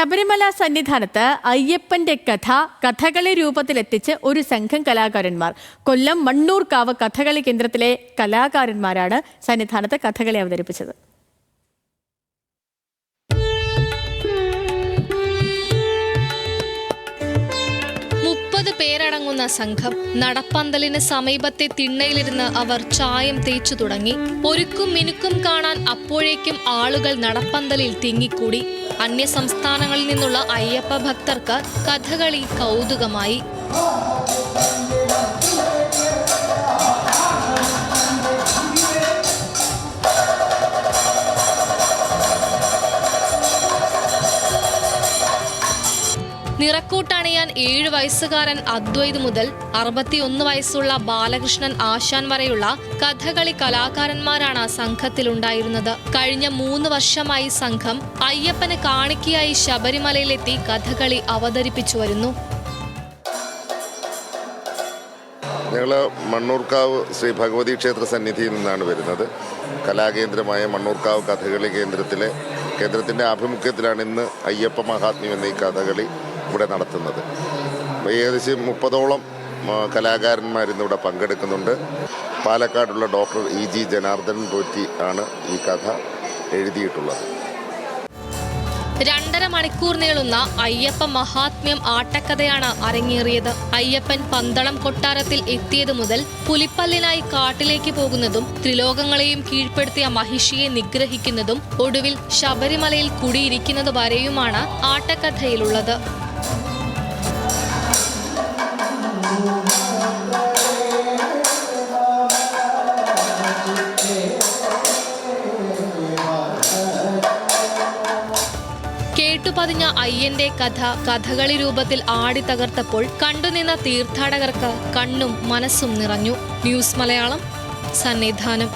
ശബരിമല സന്നിധാനത്ത് അയ്യപ്പന്റെ കഥകളി രൂപത്തിലെത്തിച്ച് ഒരു സംഘം കലാകാരന്മാർ. കൊല്ലം മണ്ണൂർക്കാവ് കഥകളി കേന്ദ്രത്തിലെ കലാകാരന്മാരാണ് സന്നിധാനത്ത് കഥകളി അവതരിപ്പിച്ചത്. പേരടങ്ങുന്ന സംഘം നടപ്പന്തലിന് സമീപത്തെ തിണ്ണയിലിരുന്ന് അവർ ചായം തേച്ചു തുടങ്ങി. ഒരുക്കും മിനുക്കും കാണാൻ അപ്പോഴേക്കും ആളുകൾ നടപ്പന്തലിൽ തിങ്ങിക്കൂടി. അന്യ സംസ്ഥാനങ്ങളിൽ നിന്നുള്ള അയ്യപ്പ ഭക്തർക്ക് കഥകളി കൗതുകമായി. നിറക്കൂട്ടണിയാൻ 7 വയസ്സുകാരൻ അദ്വൈത് മുതൽ 61 വയസ്സുള്ള ബാലകൃഷ്ണൻ ആശാൻ വരെയുള്ള കഥകളി കലാകാരന്മാരാണ് സംഘത്തിലുണ്ടായിരുന്നത്. കഴിഞ്ഞ 3 വർഷമായി സംഘം അയ്യപ്പന് കാണിക്കയായി ശബരിമലയിലെത്തി കഥകളി അവതരിപ്പിച്ചു വരുന്നു. ഞങ്ങൾ മണ്ണൂർക്കാവ് ശ്രീ ഭഗവതി ക്ഷേത്ര സന്നിധിയിൽ നിന്നാണ് വരുന്നത്. കലാകേന്ദ്രമായ മണ്ണൂർക്കാവ് കഥകളി കേന്ദ്രത്തിൻ്റെ ആഭിമുഖ്യത്തിലാണ് ഇന്ന് അയ്യപ്പ മഹാത്മ്യം എന്ന ഈ കഥകളി ഇവിടെ നടത്തുന്നത്. ഏകദേശം 30ഓളം കലാകാരന്മാരിന്നിവിടെ പങ്കെടുക്കുന്നുണ്ട്. പാലക്കാടുള്ള ഡോക്ടർ EG ജനാർദ്ദനൻ പോറ്റി ആണ് ഈ കഥ എഴുതിയിട്ടുള്ളത്. 2.5 മണിക്കൂർ നീളുന്ന അയ്യപ്പ മഹാത്മ്യം ആട്ടക്കഥയാണ് അരങ്ങേറിയത്. അയ്യപ്പൻ പന്തളം കൊട്ടാരത്തിൽ എത്തിയത് മുതൽ പുലിപ്പല്ലിനായി കാട്ടിലേക്ക് പോകുന്നതും ത്രിലോകങ്ങളെയും കീഴ്പ്പെടുത്തിയ മഹിഷിയെ നിഗ്രഹിക്കുന്നതും ഒടുവിൽ ശബരിമലയിൽ കുടിയിരിക്കുന്നത് വരെയുമാണ് ആട്ടക്കഥയിലുള്ളത്. കേട്ടുപതിഞ്ഞ അയ്യന്റെ കഥകളി രൂപത്തിൽ ആടി തകർത്തപ്പോൾ കണ്ടുനിന്ന തീർത്ഥാടകർക്ക് കണ്ണും മനസ്സും നിറഞ്ഞു. ന്യൂസ് മലയാളം, സന്നിധാനം.